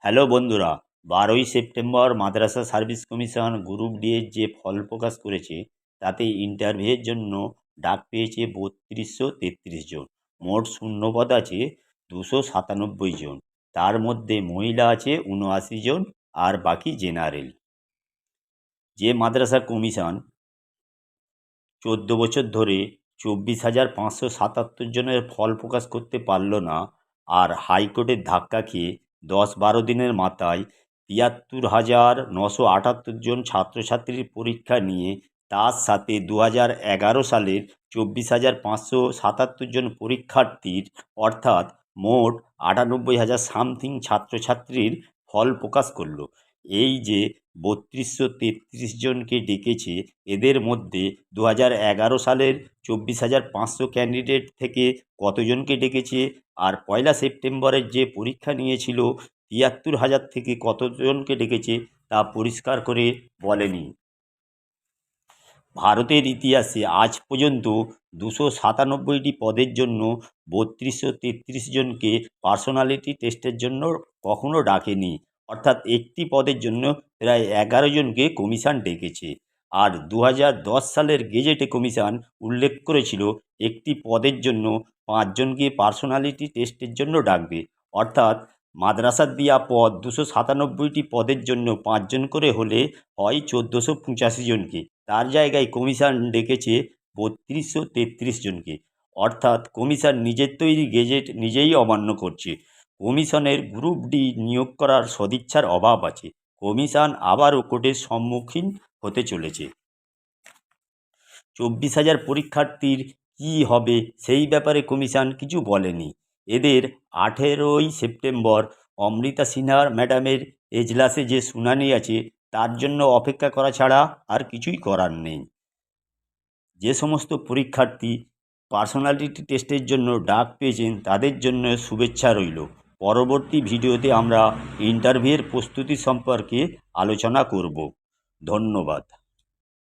Hello বন্ধুরা, 12ই September মাদ্রাসা service commission group D এর যে ফল প্রকাশ করেছে তাতে ইন্টারভিউয়ের জন্য ডাক পেয়েছে 3233 জন। মোট শূন্যপদ আছে 297 জন। তার মধ্যে মহিলা আছে 79 জন আর বাকি জেনারেল। যে মাদ্রাসা কমিশন 14 বছর ধরে 24,577 জনের ফল প্রকাশ করতে পারল না, আর হাইকোর্টের ধাক্কা খেয়ে 10-12 দিনের মাথায় 73,978 জন ছাত্রছাত্রীর পরীক্ষা নিয়ে তার সাথে 2011 সালের 24,577 জন পরীক্ষার্থীর অর্থাৎ মোট 98,000 সামথিং ছাত্রছাত্রীর ফল প্রকাশ করল। এই যে 3233 জনকে ডেকেছে, এদের মধ্যে 2011 সালের 24,500 ক্যান্ডিডেট থেকে কতজনকে ডেকেছে, আর 1 সেপ্টেম্বরের যে পরীক্ষা নিয়েছিল 73,000 থেকে কতজনকে ডেকেছে তা পরিষ্কার করে বলেনি। ভারতের ইতিহাসে আজ পর্যন্ত 297টি পদের জন্য 3233 জনকে পার্সোনালিটি টেস্টের জন্য কখনো ডাকেনি, অর্থাৎ একটি পদের জন্য প্রায় 11 জনকে কমিশন ডেকেছে। আর 2010 সালের গেজেটে কমিশন উল্লেখ করেছিল একটি পদের জন্য 5 জনকে পার্সোনালিটি টেস্টের জন্য ডাকবে, অর্থাৎ মাদ্রাসার দেওয়া পদ 297টি পদের জন্য 5 জন করে হলে হয় 1485 জনকে, তার জায়গায় কমিশন ডেকেছে 3233 জনকে। অর্থাৎ কমিশন নিজের তৈরি গেজেট নিজেই অমান্য করছে। কমিশনের গ্রুপ ডি নিয়োগ করার সদিচ্ছার অভাব আছে। কমিশন আবারও কোর্টের সম্মুখীন হতে চলেছে। 24,000 পরীক্ষার্থীর কী হবে সেই ব্যাপারে কমিশন কিছু বলেনি। এদের 18 সেপ্টেম্বর অমৃতা সিনহা ম্যাডামের এজলাসে যে শুনানি আছে তার জন্য অপেক্ষা করা ছাড়া আর কিছুই করার নেই। যে সমস্ত পরীক্ষার্থী পার্সোনালিটি টেস্টের জন্য ডাক পেয়েছেন তাদের জন্য শুভেচ্ছা রইল। পরবর্তী ভিডিওতে আমরা ইন্টারভিউয়ের প্রস্তুতি সম্পর্কে আলোচনা করব। ধন্যবাদ।